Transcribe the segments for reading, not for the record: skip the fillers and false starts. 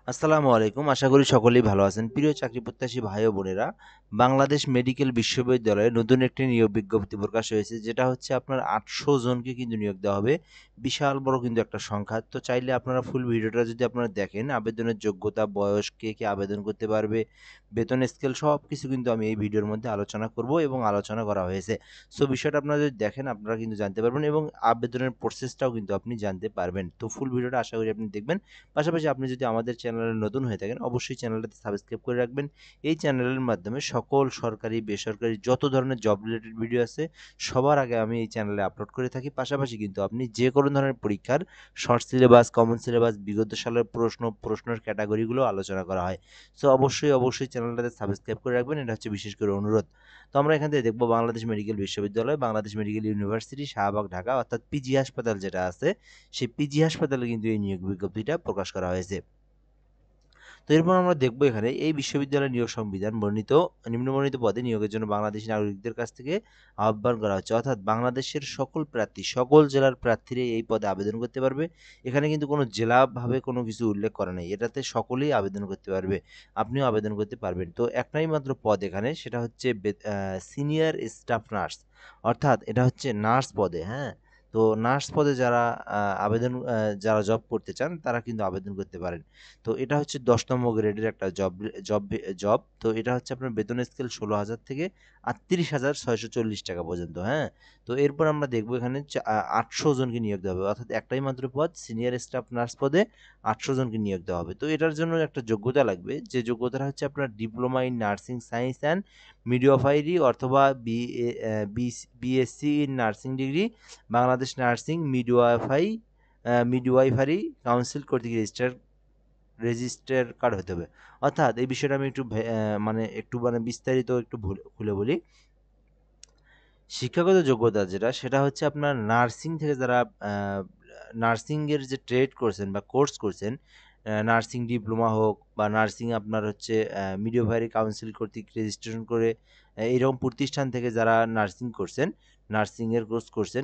আসসালামু আলাইকুম। আশা করি সকলেই ভালো আছেন। প্রিয় চাকরি প্রত্যাশী ভাই ও বোনেরা, বাংলাদেশ মেডিকেল বিশ্ববিদ্যালয়ে নতুন একটি নিয়োগ বিজ্ঞপ্তি প্রকাশ হয়েছে। যেটা হচ্ছে আপনার ৮০০ জনকে কিন্তু নিয়োগ দেওয়া হবে। বিশাল বড় কিন্তু একটা সংখ্যা। তো চাইলে আপনারা ফুল ভিডিওটা যদি আপনারা দেখেন, আবেদনের যোগ্যতা, বয়স, কে আবেদন করতে পারবে, বেতন স্কেল সবকিছু কিন্তু আমি এই ভিডিওর মধ্যে আলোচনা করব এবং আলোচনা করা হয়েছে। সো বিষয়টা আপনারা যদি দেখেন আপনারা কিন্তু জানতে পারবেন এবং আবেদনের প্রসেসটাও কিন্তু আপনি জানতে পারবেন। তো ফুল ভিডিওটা আশা করি আপনি দেখবেন। পাশাপাশি আপনি যদি আমাদের চ্যানেলে নতুন হয়ে থাকেন অবশ্যই চ্যানেলটাতে সাবস্ক্রাইব করে রাখবেন। এই চ্যানেলের মাধ্যমে সকল সরকারি বেসরকারি যত ধরনের জব রিলেটেড ভিডিও আছে সবার আগে আমি এই চ্যানেলে আপলোড করে থাকি। পাশাপাশি কিন্তু আপনি যে কোনো ধরনের পরীক্ষার শর্ট সিলেবাস, কমন সিলেবাস, বিগত সালের প্রশ্নের ক্যাটাগরিগুলো আলোচনা করা হয়। সো অবশ্যই চ্যানেলটাতে সাবস্ক্রাইব করে রাখবেন। এটা হচ্ছে বিশেষ করে অনুরোধ। তো আমরা এখান থেকে দেখব বাংলাদেশ মেডিকেল বিশ্ববিদ্যালয়, বাংলাদেশ মেডিকেল ইউনিভার্সিটি, শাহবাগ, ঢাকা অর্থাৎ পিজি হাসপাতাল যেটা আছে সেই পিজি হাসপাতালে কিন্তু এই নিয়োগ বিজ্ঞপ্তিটা প্রকাশ করা হয়েছে। তো এরপর আমরা দেখব এখানে এই বিশ্ববিদ্যালয়ের নিয়োগ সংবিধান বর্ণিত নিম্নবর্ণিত পদে নিয়োগের জন্য বাংলাদেশী নাগরিকদের কাছ থেকে আহ্বান করা হচ্ছে। অর্থাৎ বাংলাদেশের সকল প্রার্থী, সকল জেলার প্রার্থীরা এই পদে আবেদন করতে পারবে। এখানে কিন্তু কোনো জেলাভাবে কোনো কিছু উল্লেখ করা নেই। এটাতে সকলেই আবেদন করতে পারবে। আপনিও আবেদন করতে পারবেন। তো একটাই মাত্র পদ এখানে, সেটা হচ্ছে সিনিয়র স্টাফ নার্স। অর্থাৎ এটা হচ্ছে নার্স পদে, হ্যাঁ? তো নার্স পদে যারা যারা জব করতে চান তারা কিন্তু আবেদন করতে পারেন। তো এটা হচ্ছে ১০তম গ্রেডের একটা জব জব। তো এটা হচ্ছে আপনার বেতন স্কেল ১৬,০০০ থেকে ৩৮,৬৪০ টাকা পর্যন্ত, হ্যাঁ? তো এরপর আমরা দেখব এখানে ৮০০ জনকে নিয়োগ দেওয়া হবে। অর্থাৎ একটাই মাত্র পদ সিনিয়র স্টাফ নার্স পদে ৮০০ জনকে নিয়োগ দেওয়া হবে। তো এটার জন্য একটা যোগ্যতা লাগবে। যে যোগ্যতাটা হচ্ছে আপনার diploma in nursing science and midwifery অথবা BSc in nursing degree, Bangladesh nursing midwifery council কর্তৃক রেজিস্টার কার্ড হতে হবে। অর্থাৎ এই বিষয়টা আমি একটু বিস্তারিত একটু খুলে বলি। শিক্ষাগত যোগ্যতা যেটা সেটা হচ্ছে আপনার নার্সিং থেকে যারা নার্সিংয়ের যে ট্রেড করছেন বা কোর্স করছেন, নার্সিং ডিপ্লোমা হোক বা নার্সিং আপনার হচ্ছে মিডওয়াইফারি কাউন্সিল কর্তৃক রেজিস্ট্রেশন করে এইরকম প্রতিষ্ঠান থেকে যারা নার্সিং করছেন, নার্সিংয়ের কোর্স করছেন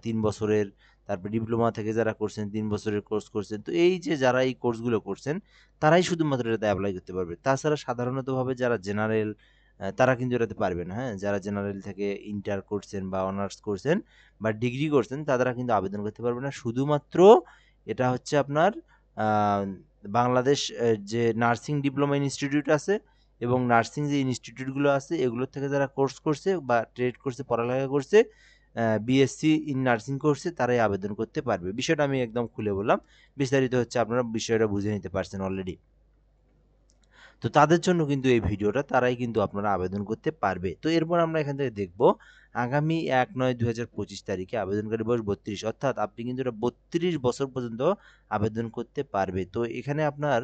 ৩ বছরের, তারপর ডিপ্লোমা থেকে যারা করছেন ৩ বছরের কোর্স করছেন। তো এই যে যারা এই কোর্সগুলো করছেন তারাই শুধুমাত্র এটাতে এপ্লাই করতে পারবে। তাছাড়া সাধারণতভাবে যারা জেনারেল তারা কিন্তু এটাতে পারবে না, হ্যাঁ? যারা জেনারেল থেকে ইন্টার করছেন বা অনার্স করছেন বা ডিগ্রি করছেন তারা কিন্তু আবেদন করতে পারবে না। শুধুমাত্র এটা হচ্ছে আপনার আ বাংলাদেশ যে নার্সিং ডিপ্লোমা ইনস্টিটিউট আছে এবং নার্সিং যে ইনস্টিটিউটগুলো আছে এগুলোর থেকে যারা কোর্স করছে বা ট্রেড করছে, পড়ালেখা করছে, বিএসসি ইন নার্সিং করছে তারাই আবেদন করতে পারবে। বিষয়টা আমি একদম খুলে বললাম। বিস্তারিত হচ্ছে আপনারা বিষয়টা বুঝে নিতে পারছেন অলরেডি। তো তাদের জন্য কিন্তু এই ভিডিওটা, তারাই কিন্তু আপনারা আবেদন করতে পারবে। তো এরপর আমরা এখান থেকে দেখব আগামী ১/৯/২০২৫ তারিখে আবেদনকারী বয়স ৩২, অর্থাৎ আপনি কিন্তু এটা ৩২ বছর পর্যন্ত আবেদন করতে পারবে। তো এখানে আপনার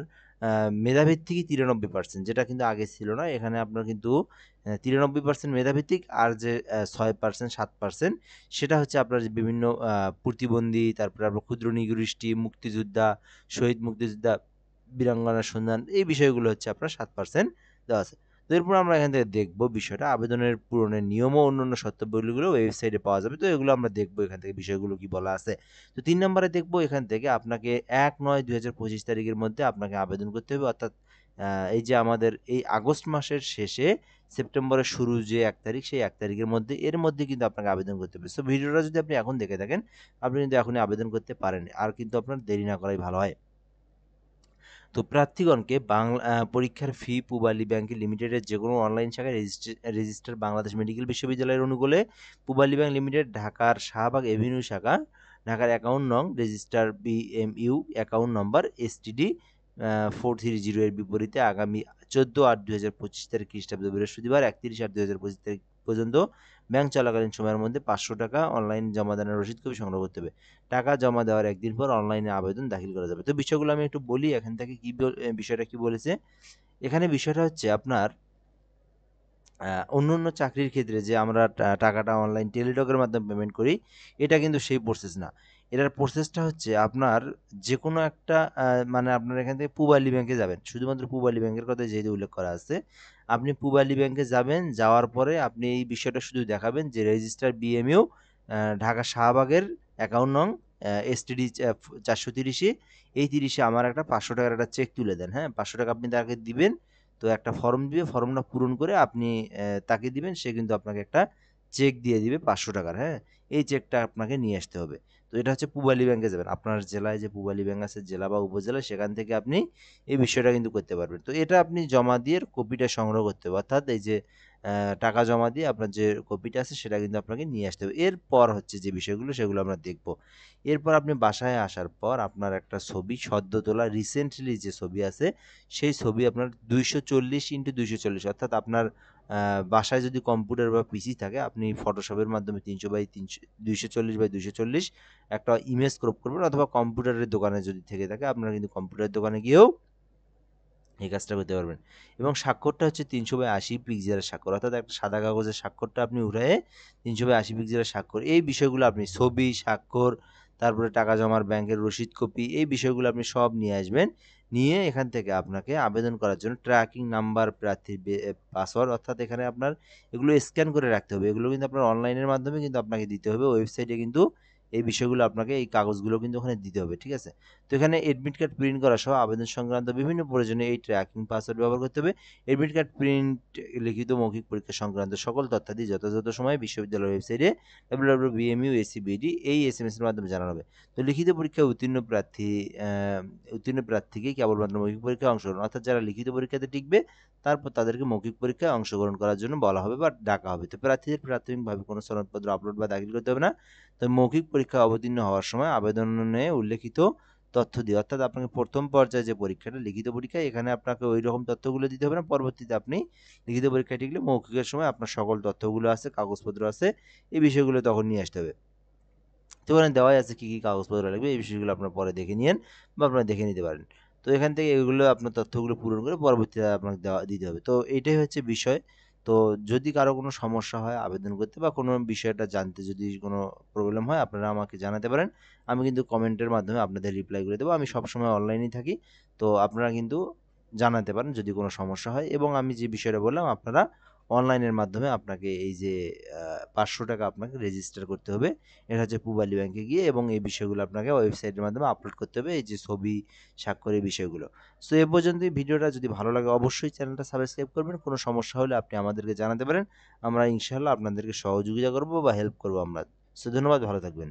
মেধাভিত্তিকই ৯৩%, যেটা কিন্তু আগে ছিল না। এখানে আপনার কিন্তু ৯৩% মেধাভিত্তিক আর যে ৬% ৭% সেটা হচ্ছে আপনার যে বিভিন্ন প্রতিবন্ধী, তারপরে আপনার ক্ষুদ্র নিগোষ্ঠী, মুক্তিযোদ্ধা, শহীদ মুক্তিযোদ্ধা, বীরাঙ্গনার সন্ধান, এই বিষয়গুলো হচ্ছে আপনার ৭% দেওয়া আছে। তো এরপর আমরা এখান থেকে দেখব বিষয়টা আবেদনের পূরণের নিয়ম ও অন্যান্য শর্তাবলীগুলো ওয়েবসাইটে পাওয়া যাবে। তো এগুলো আমরা দেখব এখান থেকে বিষয়গুলো কি বলা আছে। তো ৩ নম্বরে দেখব এখান থেকে আপনাকে ১/৯/২০২৫ তারিখের মধ্যে আপনাকে আবেদন করতে হবে। অর্থাৎ এই যে আমাদের এই আগস্ট মাসের শেষে সেপ্টেম্বরের শুরু যে ১ তারিখ সেই ১ তারিখের মধ্যে এর মধ্যে কিন্তু আপনাকে আবেদন করতে হবে। সো ভিডিওটা যদি আপনি এখন দেখে থাকেন আপনি কিন্তু এখনই আবেদন করতে পারেন। আর কিন্তু আপনার দেরি না করাই ভালো হয়। তো প্রার্থীগণকে পরীক্ষার ফি পূবালী ব্যাংক লিমিটেডের যেকোনো অনলাইন শাখায় রেজিস্টার বাংলাদেশ মেডিকেল বিশ্ববিদ্যালয়ের অনুকূলে পূবালী ব্যাংক লিমিটেড ঢাকার শাহবাগ এভিনিউ শাখা, ঢাকার অ্যাকাউন্ট নং register BMU account number STD 430 এর বিপরীতে আগামী ১৪/৮/২০২৫ তারিখ খ্রিস্টাব্দ বৃহস্পতিবার ৩১/৮/২০২৫ তারিখ পর্যন্ত ব্যাংক চলাকালীন সময়ের মধ্যে ৳৫০০ অনলাইন জমাদানের রসিদ কপি সংগ্রহ করতে হবে। টাকা জমা দেওয়ার ১ দিন পর অনলাইনে আবেদন দাখিল করা যাবে। তো বিষয়গুলো আমি একটু বলি এখান থেকে বিষয়টা কি বলেছে। এখানে বিষয়টা হচ্ছে আপনার অন্যান্য চাকরির ক্ষেত্রে যে আমরা টাকাটা অনলাইন টেলিটকের মাধ্যমে পেমেন্ট করি, এটা কিন্তু সেই প্রসেস না। এটার প্রসেসটা হচ্ছে আপনার যেকোনো একটা আপনার এখান থেকে পূবালী ব্যাংকে যাবেন। শুধুমাত্র পূবালী ব্যাংকের কথাই যেহেতু উল্লেখ করা আছে। আপনি পূবালী ব্যাংকে যাবেন, যাওয়ার পরে আপনি এই বিষয়টা শুধু দেখাবেন যে রেজিস্টার বিএমইউ ঢাকা শাহবাগের অ্যাকাউন্ট নং এসটিডি 430-এ এই 30-এ আমার একটা 500 টাকার একটা চেক তুলে দেন, হ্যাঁ? 500 টাকা আপনি তাকে দিবেন। তো একটা ফর্ম দিবে, ফর্মটা পূরণ করে আপনি তাকে দিবেন। সে কিন্তু আপনাকে একটা চেক দিয়ে দিবে 500 টাকার, হ্যাঁ? এই চেকটা আপনাকে নিয়ে আসতে হবে। তো এটা হচ্ছে পূবালী ব্যাংকে যাবেন। আপনার জেলায় যে পূবালী ব্যাংক আছে জেলা বা উপজেলায় সেখান থেকে আপনি এই বিষয়টা কিন্তু করতে পারবেন। তো এটা আপনি জমা দিয়ে কপিটা সংগ্রহ করতে হবে। অর্থাৎ এই যে টাকা জমা দিয়ে আপনার যে কপিটা আছে সেটা কিন্তু আপনাকে নিয়ে আসতে হবে। এরপর হচ্ছে যে বিষয়গুলো সেগুলো আমরা দেখব। এরপর আপনি বাসায় আসার পর আপনার একটা ছবি সদ্য তোলা রিসেন্টলি যে ছবি আছে সেই ছবি আপনার 240x240 অর্থাৎ আপনার বাসায় যদি কম্পিউটার বা পিসি থাকে আপনি ফটোশপের মাধ্যমে 300x300 240x240 একটা ইমেজ ক্রপ করবেন অথবা কম্পিউটারের দোকানে যদি থেকে থাকে আপনারা কিন্তু কম্পিউটারের দোকানে গিয়েও এই কাজটা করতে পারবেন এবং স্বাক্ষরটা হচ্ছে 300/80 পিক্সেলের স্বাক্ষর অর্থাৎ একটা সাদা কাগজের স্বাক্ষরটা আপনি উঠায়ে 300/80 পিক্সেলের স্বাক্ষর এই বিষয়গুলো আপনি ছবি স্বাক্ষর তারপরে টাকা জমার ব্যাংকের রসিদ কপি এই বিষয়গুলো আপনি সব নিয়ে আসবেন নিয়ে এখান থেকে আপনাকে আবেদন করার জন্য ট্র্যাকিং নাম্বার প্রার্থীর পাসওয়ার্ড অর্থাৎ এখানে আপনার এগুলো স্ক্যান করে রাখতে হবে এগুলো কিন্তু আপনার অনলাইনের মাধ্যমে কিন্তু আপনাকে দিতে হবে ওয়েবসাইটে কিন্তু এই বিষয়গুলো আপনাকে এই কাগজগুলো কিন্তু ওখানে দিতে হবে ঠিক আছে তো এখানে এডমিট কার্ড প্রিন্ট করা সহ আবেদন সংক্রান্ত বিভিন্ন প্রয়োজনে এই ট্র্যাকিং পাসওয়ার্ড ব্যবহার করতে হবে এডমিট কার্ড প্রিন্ট লিখিত মৌখিক পরীক্ষা সংক্রান্ত সকল তথ্যাদি যথাযথ সময়ে বিশ্ববিদ্যালয়ের ওয়েবসাইটে www.bmu.ac.bd এই এসএমএস এর মাধ্যমে জানানো হবে তো লিখিত পরীক্ষায় উত্তীর্ণ প্রার্থীকে কেবলমাত্র মৌখিক পরীক্ষায় অংশগ্রহণ অর্থাৎ যারা লিখিত পরীক্ষাতে টিকবে তারপর তাদেরকে মৌখিক পরীক্ষায় অংশগ্রহণ করার জন্য বলা হবে বা ডাকা হবে তো প্রার্থীদের প্রাথমিকভাবে কোনো সনদপত্র আপলোড বা দাখিল করতে হবে না তো মৌখিক পরীক্ষায় অবতীর্ণ হওয়ার সময় আবেদনে উল্লেখিত তথ্য দিয়ে অর্থাৎ আপনাকে প্রথম পর্যায়ে যে পরীক্ষাটা লিখিত পরীক্ষা এখানে আপনাকে ওই রকম তথ্যগুলো দিতে হবে না পরবর্তীতে আপনি লিখিত পরীক্ষায় টিকলে মৌখিকের সময় আপনার সকল তথ্যগুলো আছে কাগজপত্র আছে এই বিষয়গুলো তখন নিয়ে আসতে হবে তো ওখানে দেওয়াই আছে কি কি কাগজপত্র লাগবে এই বিষয়গুলো আপনার পরে দেখে নিয়েন বা আপনারা দেখে নিতে পারেন তো এখান থেকে এগুলো আপনার তথ্যগুলো পূরণ করে পরবর্তীতে আপনাকে দিতে হবে তো এইটাই হচ্ছে বিষয় তো যদি কারো কোনো সমস্যা হয় আবেদন করতে বা কোনো বিষয়টা জানতে যদি কোনো প্রবলেম হয় আপনারা আমাকে জানাতে পারেন আমি কিন্তু কমেন্টের মাধ্যমে আপনাদের রিপ্লাই করে দেবো আমি সবসময় অনলাইনেই থাকি তো আপনারা কিন্তু জানাতে পারেন যদি কোনো সমস্যা হয় এবং আমি যে বিষয়টা বললাম আপনারা অনলাইনের মাধ্যমে আপনাকে এই যে 500 টাকা আপনাকে রেজিস্টার করতে হবে এটা হচ্ছে পূবালী ব্যাংকে গিয়ে এবং এই বিষয়গুলো আপনাকে ওয়েবসাইটের মাধ্যমে আপলোড করতে হবে এই যে ছবি স্বাক্ষর এই বিষয়গুলো সো এ পর্যন্তই ভিডিওটা যদি ভালো লাগে অবশ্যই চ্যানেলটা সাবস্ক্রাইব করবেন কোনো সমস্যা হলে আপনি আমাদেরকে জানাতে পারেন আমরা ইনশাআল্লাহ আপনাদেরকে সহযোগিতা করব বা হেল্প করব আমরা সো ধন্যবাদ ভালো থাকবেন